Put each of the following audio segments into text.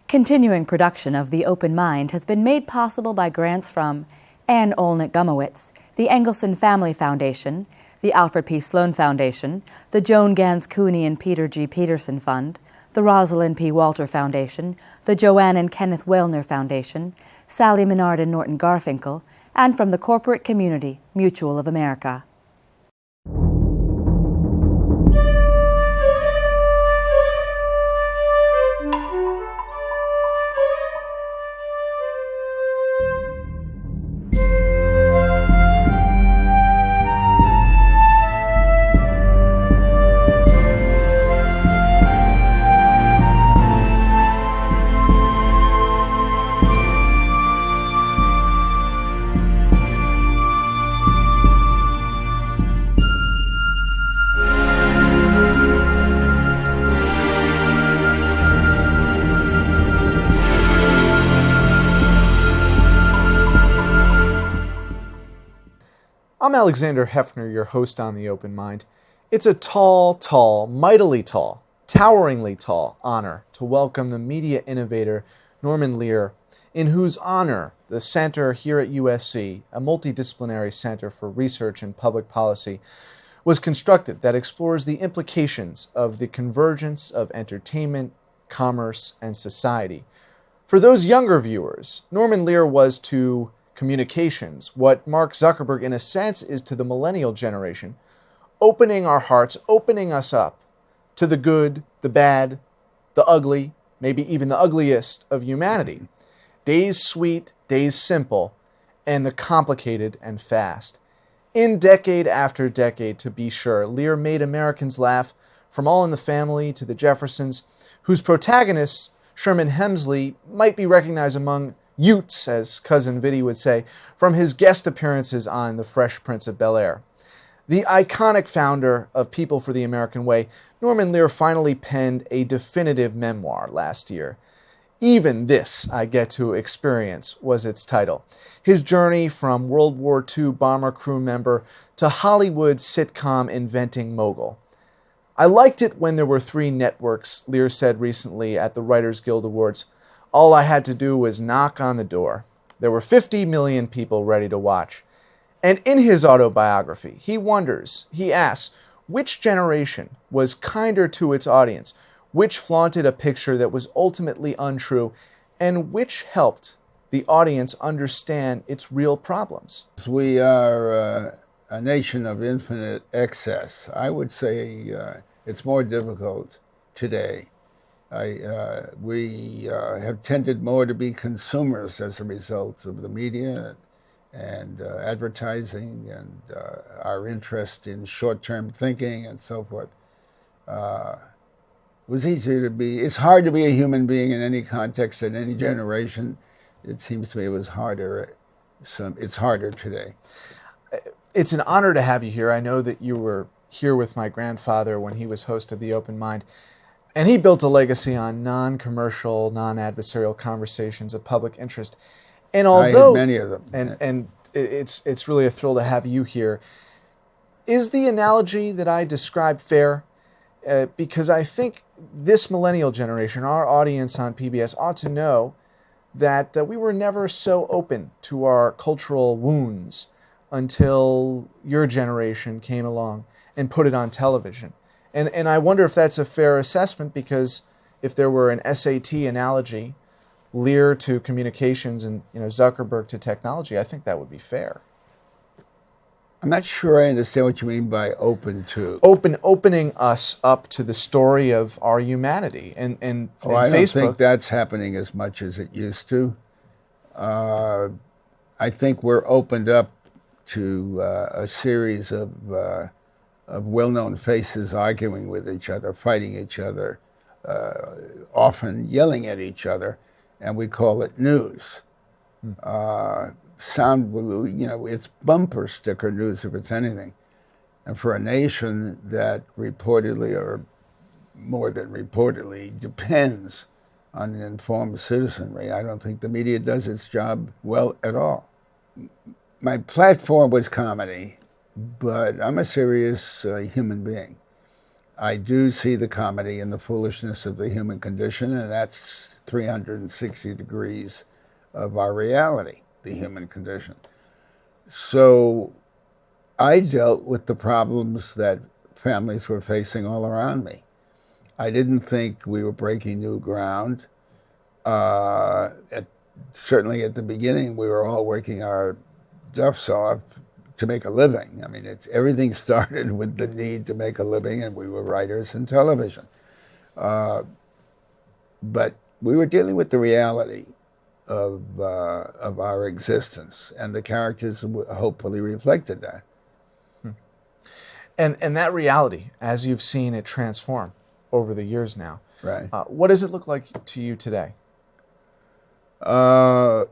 Continuing production of The Open Mind has been made possible by grants from Ann Olnick Gumowitz, the Angelson Family Foundation, the Alfred P. Sloan Foundation, the Joan, Ganz, Cooney and Peter G. Peterson Fund, the Rosalind P. Walter Foundation, the Joanne and Kenneth Wellner Foundation, Sally Minard and Norton Garfinkle, and from the corporate community, Mutual of America. I'm Alexander Heffner, your host on The Open Mind. It's a tall, mightily tall, toweringly tall honor to welcome the media innovator Norman Lear, in whose honor the center here at USC, a multidisciplinary center for research and public policy, was constructed that explores the implications of the convergence of entertainment, commerce, and society. For those younger viewers, Norman Lear was to communications what Mark Zuckerberg, in a sense, is to the millennial generation, opening our hearts, opening us up to the good, the bad, the ugly, maybe even the ugliest of humanity. Days sweet, days simple, and the complicated and fast. In decade after decade, to be sure, Lear made Americans laugh, from All in the Family to the Jeffersons, whose protagonists, Sherman Hemsley, might be recognized among Utes, as Cousin Vinny would say, from his guest appearances on The Fresh Prince of Bel-Air. The iconic founder of People for the American Way, Norman Lear finally penned a definitive memoir last year. Even This I Get to Experience was its title. His journey from World War II bomber crew member to Hollywood sitcom inventing mogul. I liked it when there were 3 networks, Lear said recently at the Writers Guild Awards. All I had to do was knock on the door. There were 50 million people ready to watch. And in his autobiography, he asks, which generation was kinder to its audience, which flaunted a picture that was ultimately untrue, and which helped the audience understand its real problems. We are a nation of infinite excess. I would say it's more difficult today. We have tended more to be consumers as a result of the media and advertising and our interest in short-term thinking and so forth. It was easier to be, it's hard to be a human being in any context, in any generation. It seems to me it was harder, it's harder today. It's an honor to have you here. I know that you were here with my grandfather when he was host of The Open Mind. And he built a legacy on non-commercial, non-adversarial conversations of public interest. And although I had many of them. And it's really a thrill to have you here. Is the analogy that I described fair? Because I think this millennial generation, our audience on PBS, ought to know that we were never so open to our cultural wounds until your generation came along and put it on television. And I wonder if that's a fair assessment, because if there were an SAT analogy, Lear to communications and Zuckerberg to technology, I think that would be fair. I'm not sure I understand what you mean by open to. Opening us up to the story of our humanity. And I Facebook, don't think that's happening as much as it used to. I think we're opened up to a series of well-known faces arguing with each other, fighting each other, often yelling at each other, and we call it news. It's bumper sticker news if it's anything. And for a nation that reportedly, or more than reportedly, depends on an informed citizenry, I don't think the media does its job well at all. My platform was comedy, but I'm a serious human being. I do see the comedy and the foolishness of the human condition, and that's 360 degrees of our reality, the human condition. So I dealt with the problems that families were facing all around me. I didn't think we were breaking new ground. Certainly at the beginning, we were all working our duffs off to make a living. I mean, everything started with the need to make a living, and we were writers in television. But we were dealing with the reality of our existence, and the characters hopefully reflected that. And that reality, as you've seen it transform over the years now, Right. What does it look like to you today? That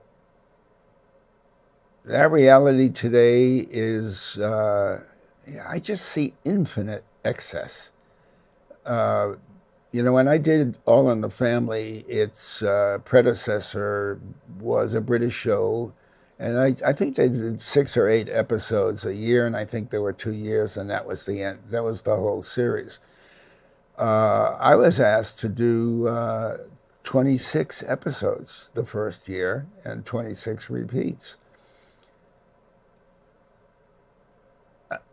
reality today is, I just see infinite excess. When I did All in the Family, its predecessor was a British show, and I think they did 6 or 8 episodes a year, and I think there were 2 years, and that was the end. That was the whole series. I was asked to do 26 episodes the first year and 26 repeats.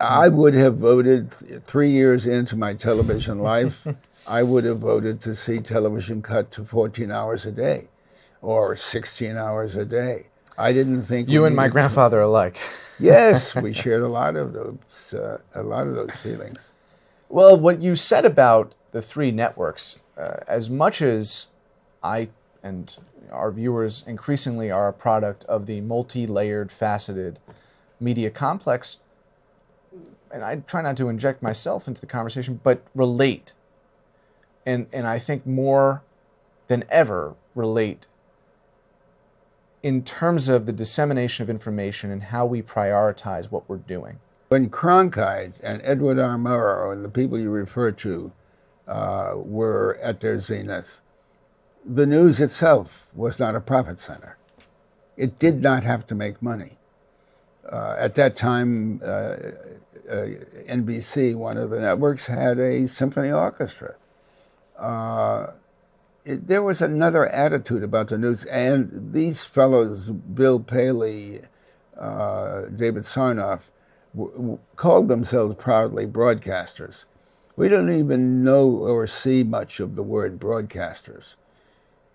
I would have voted 3 years into my television life, I would have voted to see television cut to 14 hours a day or 16 hours a day. I didn't think you and my grandfather alike. Yes, we shared a lot of those feelings. Well, what you said about the 3 networks, as much as I and our viewers increasingly are a product of the multi-layered, faceted media complex, and I try not to inject myself into the conversation, but relate. And I think more than ever relate in terms of the dissemination of information and how we prioritize what we're doing. When Cronkite and Edward R. Murrow and the people you refer to were at their zenith, the news itself was not a profit center. It did not have to make money. At that time, NBC, one of the networks, had a symphony orchestra. There was another attitude about the news, and these fellows, Bill Paley, David Sarnoff, called themselves proudly broadcasters. We don't even know or see much of the word broadcasters.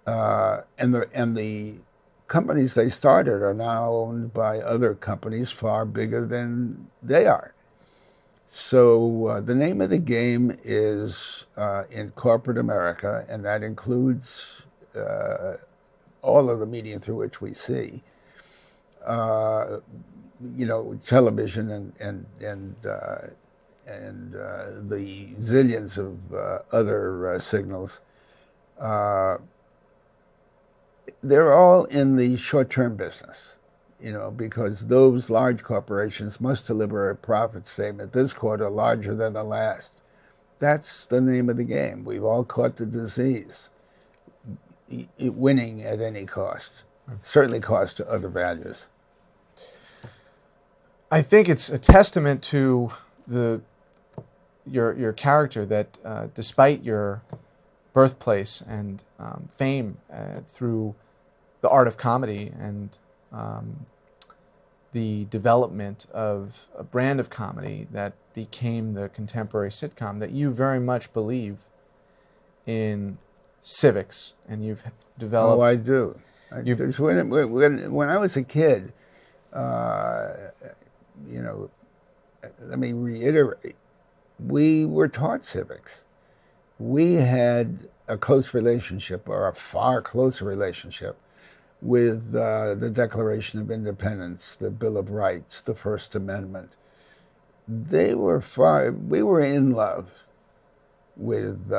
And the companies they started are now owned by other companies far bigger than they are. So the name of the game is in corporate America, and that includes all of the media through which we see. Television and the zillions of other signals. They're all in the short-term business, because those large corporations must deliver a profit statement this quarter larger than the last. That's the name of the game. We've all caught the disease, winning at any cost, certainly cost to other values. I think it's a testament to your character that despite your birthplace and fame through the art of comedy and the development of a brand of comedy that became the contemporary sitcom, that you very much believe in civics, and you've developed... Oh, I do. When I was a kid, let me reiterate, we were taught civics. We had a close relationship, or a far closer relationship, with the Declaration of Independence, the Bill of Rights, the First Amendment. We were in love with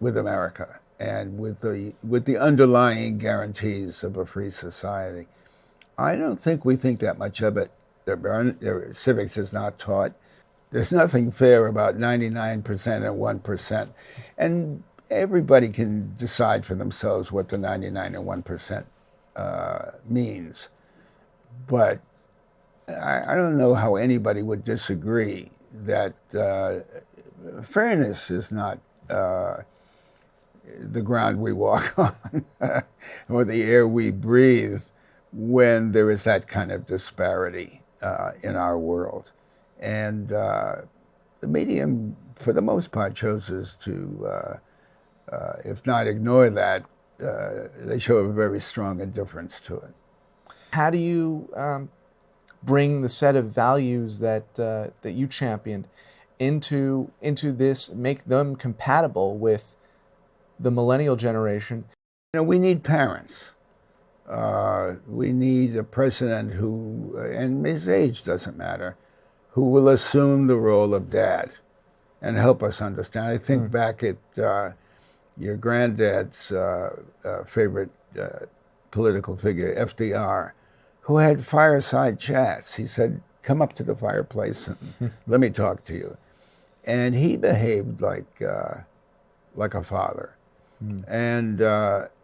America and with the underlying guarantees of a free society. I don't think we think that much of it. Civics is not taught. There's nothing fair about 99% and 1%. And everybody can decide for themselves what the 99 and 1% means. But I don't know how anybody would disagree that fairness is not the ground we walk on or the air we breathe when there is that kind of disparity in our world. And the medium, for the most part, chooses to, if not ignore that, they show a very strong indifference to it. How do you bring the set of values that that you championed into this, make them compatible with the millennial generation? You know, we need parents. We need a president who, and his age doesn't matter, who will assume the role of dad and help us understand. I think back at your granddad's favorite political figure, FDR, who had fireside chats. He said, come up to the fireplace and let me talk to you. And he behaved like a father. And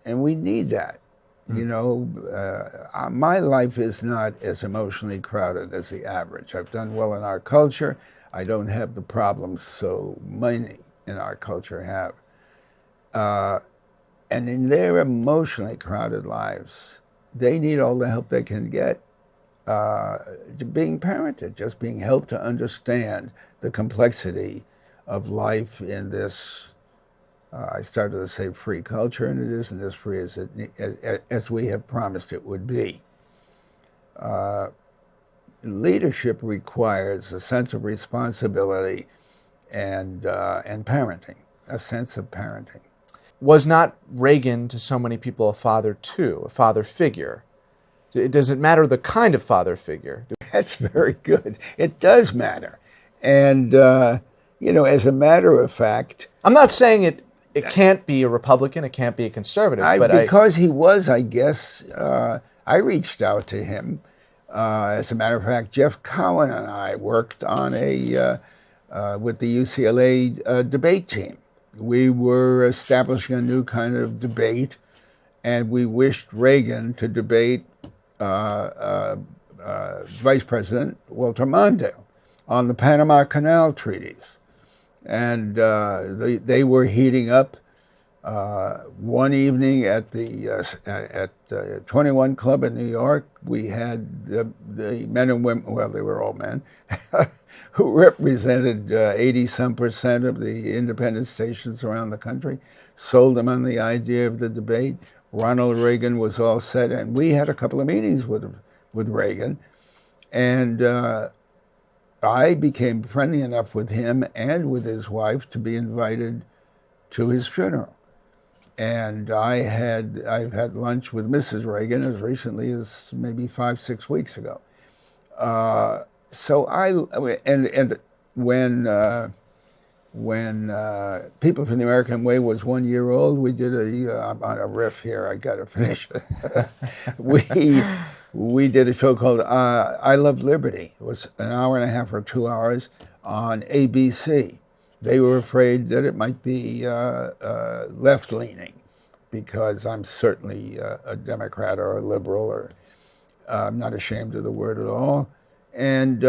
we need that. You know, my life is not as emotionally crowded as the average. I've done well in our culture. I don't have the problems so many in our culture have. And in their emotionally crowded lives, they need all the help they can get being parented, just being helped to understand the complexity of life in this, I started to say free culture, and it isn't as free as we have promised it would be. Leadership requires a sense of responsibility and parenting, a sense of parenting. Was not Reagan to so many people a father too, a father figure? Does it matter the kind of father figure? That's very good. It does matter. And, you know, as a matter of fact... I'm not saying it can't be a Republican, it can't be a conservative, because he was, I guess, I reached out to him. As a matter of fact, Jeff Cowan and I worked on with the UCLA debate team. We were establishing a new kind of debate, and we wished Reagan to debate Vice President Walter Mondale on the Panama Canal treaties. And they were heating up. One evening at the 21 Club in New York, we had the men and women, well, they were all men, who represented 80-some% of the independent stations around the country, sold them on the idea of the debate. Ronald Reagan was all set, and we had a couple of meetings with Reagan. And I became friendly enough with him and with his wife to be invited to his funeral. And I've had lunch with Mrs. Reagan as recently as maybe 5-6 weeks ago. So when People from the American Way was 1 year old, we did I'm on a riff here, I gotta finish it. We did a show called I Love Liberty. It was an hour and a half or 2 hours on ABC. They were afraid that it might be left-leaning, because I'm certainly a Democrat or a liberal, or I'm not ashamed of the word at all. And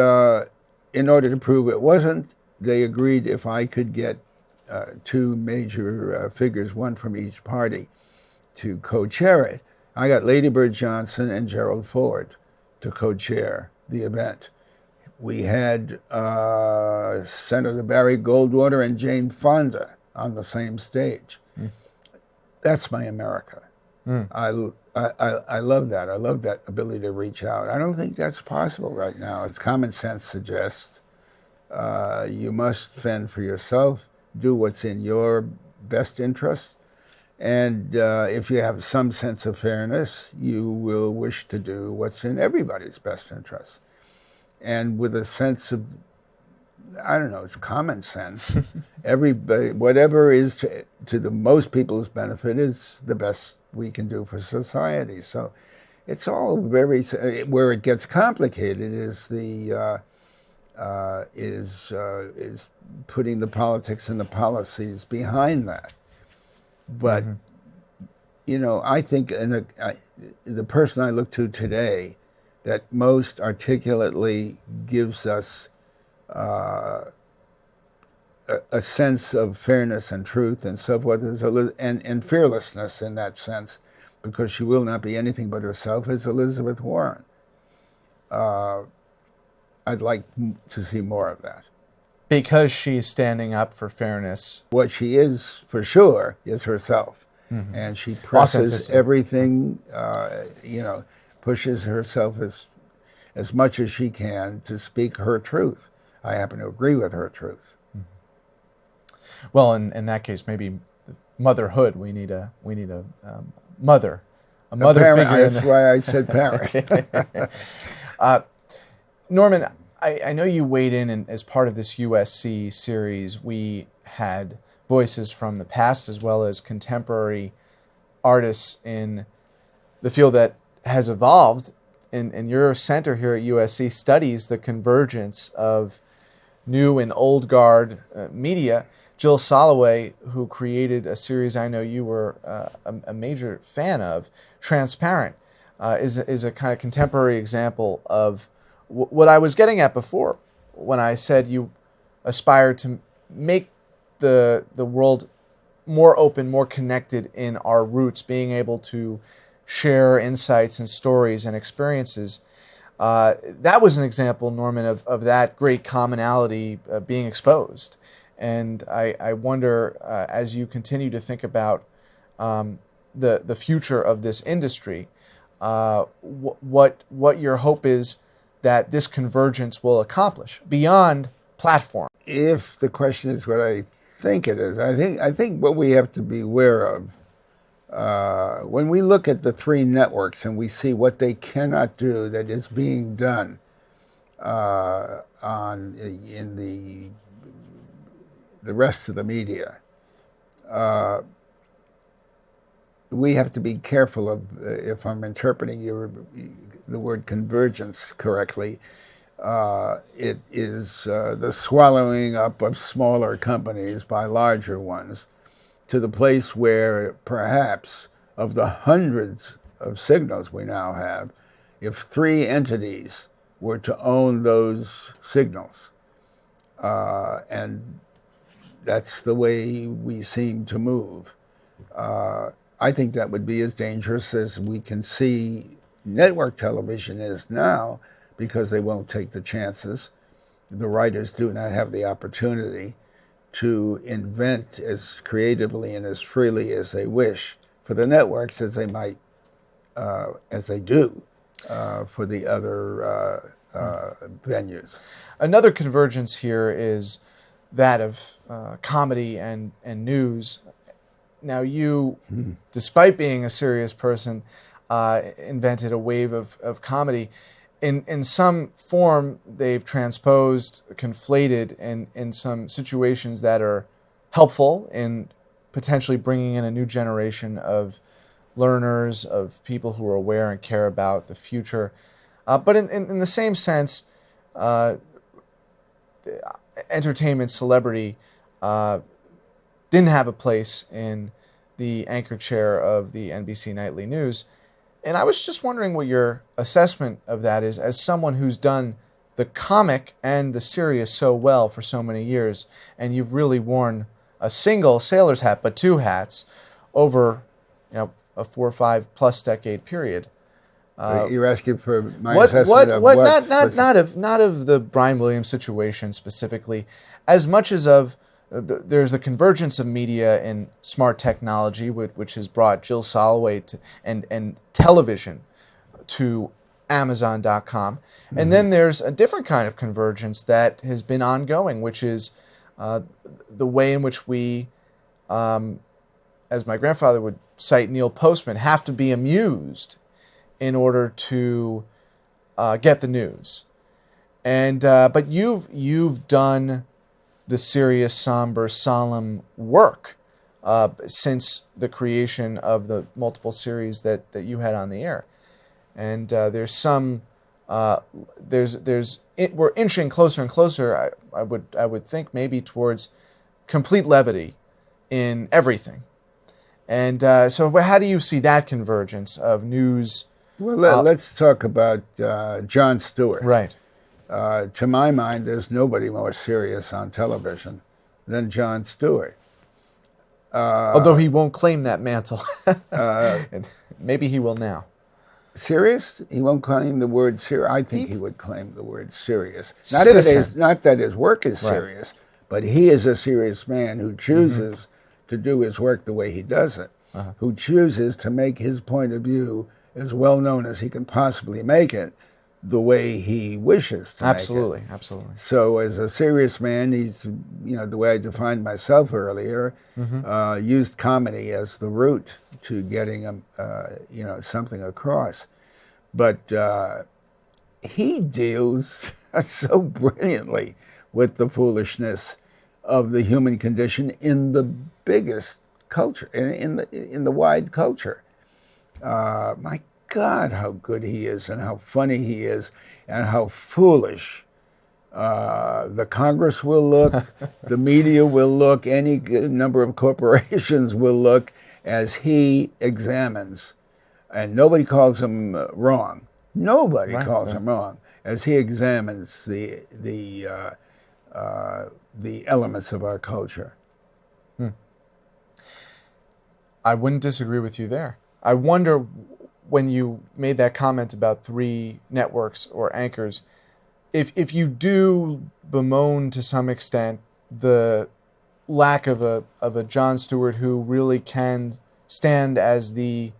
in order to prove it wasn't, they agreed if I could get two major figures, one from each party, to co-chair it. I got Lady Bird Johnson and Gerald Ford to co-chair the event. We had Senator Barry Goldwater and Jane Fonda on the same stage. That's my America. I love that. I love that ability to reach out. I don't think that's possible right now. As common sense suggests, you must fend for yourself, do what's in your best interest, and if you have some sense of fairness, you will wish to do what's in everybody's best interest. And with a sense of, I don't know, it's common sense. Everybody, whatever is to the most people's benefit is the best we can do for society. So it's all very, where it gets complicated is is putting the politics and the policies behind that. But, you know, I think the person I look to today that most articulately gives us a sense of fairness and truth and so forth, and fearlessness in that sense, because she will not be anything but herself, is Elizabeth Warren. I'd like to see more of that. Because she's standing up for fairness. What she is, for sure, is herself. Mm-hmm. And she presses everything, pushes herself as much as she can to speak her truth. I happen to agree with her truth. Mm-hmm. Well, in that case, maybe motherhood. We need a mother, a mother figure. That's why I said parent. Norman, I know you weighed in, and as part of this USC series, we had voices from the past as well as contemporary artists in the field that has evolved. And your center here at USC studies the convergence of new and old guard media. Jill Soloway, who created a series I know you were a major fan of, Transparent, is a kind of contemporary example of what I was getting at before when I said you aspire to make the world more open, more connected in our roots, being able to share insights and stories and experiences. That was an example, Norman, of that great commonality being exposed. And I wonder, as you continue to think about the future of this industry, what your hope is that this convergence will accomplish beyond platform. If the question is what I think it is, I think what we have to be aware of when we look at the three networks and we see what they cannot do that is being done in the rest of the media, we have to be careful of, if I'm interpreting the word convergence correctly, it is the swallowing up of smaller companies by larger ones, to the place where perhaps of the hundreds of signals we now have, if three entities were to own those signals, and that's the way we seem to move, I think that would be as dangerous as we can see network television is now, because they won't take the chances. The writers do not have the opportunity to invent as creatively and as freely as they wish for the networks as they might, as they do for the other venues. Another convergence here is that of comedy and news. Now you, despite being a serious person, invented a wave of comedy. In some form, they've transposed, conflated in some situations that are helpful in potentially bringing in a new generation of learners, of people who are aware and care about the future. But in the same sense, entertainment celebrity didn't have a place in the anchor chair of the NBC Nightly News. And I was just wondering what your assessment of that is, as someone who's done the comic and the serious so well for so many years, and you've really worn a single sailor's hat, but two hats, over a 4 or 5 plus decade period. You're asking for my assessment of what? Not of the Brian Williams situation specifically, as much as of there's the convergence of media and smart technology, which has brought Jill Soloway and television to Amazon.com. Mm-hmm. And then there's a different kind of convergence that has been ongoing, which is the way in which we, as my grandfather would cite Neil Postman, have to be amused in order to get the news. And but you've done the serious, somber, solemn work since the creation of the multiple series that you had on the air. And there's some we're inching closer and closer, I would think, maybe towards complete levity in everything. And so how do you see that convergence of news? Well, let's talk about Jon Stewart. Right. To my mind, there's nobody more serious on television than Jon Stewart. Although he won't claim that mantle. And maybe he will now. Serious? He won't claim the word serious. I think he would claim the word serious. Citizen. Not that his work is serious, but he is a serious man who chooses to do his work the way he does it, who chooses to make his point of view as well known as he can possibly make it, the way he wishes to make it. Absolutely. So as a serious man, he's, the way I defined myself earlier, used comedy as the route to getting something across. But he deals so brilliantly with the foolishness of the human condition in the biggest culture, in the wide culture. My God, how good he is, and how funny he is, and how foolish the Congress will look, the media will look, any number of corporations will look as he examines, and nobody calls him wrong. Nobody calls him wrong as he examines the elements of our culture. I wouldn't disagree with you there. I wonder, when you made that comment about 3 networks or anchors, if you do bemoan to some extent the lack of a Jon Stewart who really can stand as the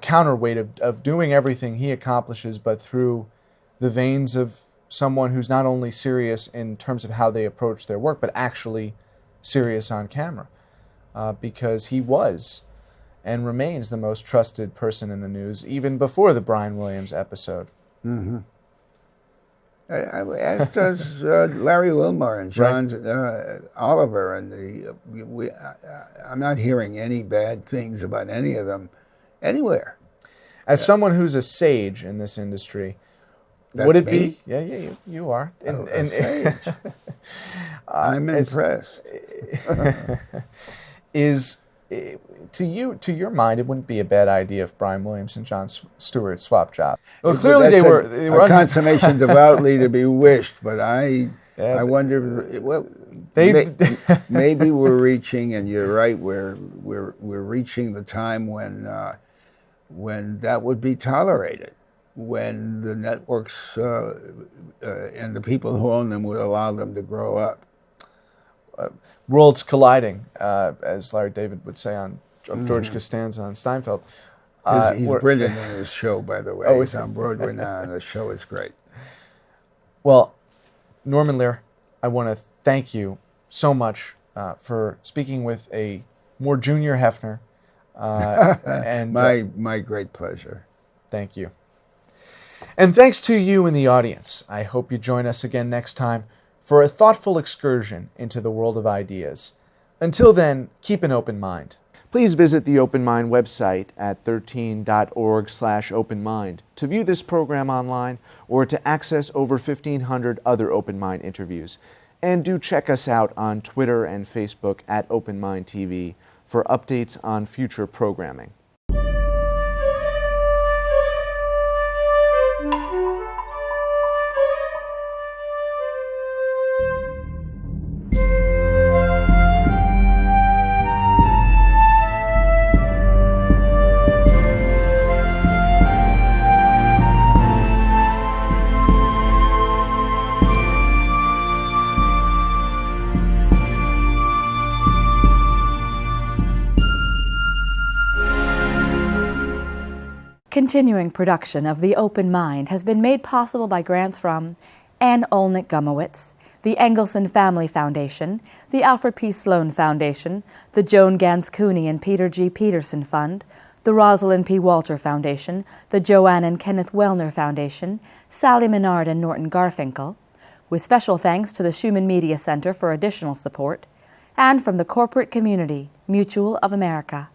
counterweight of doing everything he accomplishes, but through the veins of someone who's not only serious in terms of how they approach their work, but actually serious on camera, because he was and remains the most trusted person in the news, even before the Brian Williams episode. As does Larry Wilmore and John Oliver, and I'm not hearing any bad things about any of them anywhere. As someone who's a sage in this industry, would it be? Yeah, you are. I'm impressed. To your mind, it wouldn't be a bad idea if Brian Williams and Jon Stewart swapped jobs. Well, clearly they were a consummation devoutly to be wished, but I wonder. Well, maybe we're reaching, and you're right. We're reaching the time when that would be tolerated, when the networks and the people who own them would allow them to grow up. Worlds colliding, as Larry David would say on George Costanza on Steinfeld. He's brilliant in his show, by the way. He's on Broadway now, and the show is great. Well, Norman Lear, I want to thank you so much for speaking with a more junior Heffner. And my great pleasure. Thank you. And thanks to you in the audience. I hope you join us again next time for a thoughtful excursion into the world of ideas. Until then, keep an open mind. Please visit the Open Mind website at 13.org/openmind to view this program online or to access over 1,500 other Open Mind interviews. And do check us out on Twitter and Facebook at Open Mind TV for updates on future programming. Continuing production of The Open Mind has been made possible by grants from Anne Olnick Gumowitz, the Angelson Family Foundation, the Alfred P. Sloan Foundation, the Joan, Ganz, Cooney and Peter G. Peterson Fund, the Rosalind P. Walter Foundation, the Joanne and Kenneth Wellner Foundation, Sally Minard and Norton Garfinkle, with special thanks to the Schumann Media Center for additional support, and from the corporate community, Mutual of America.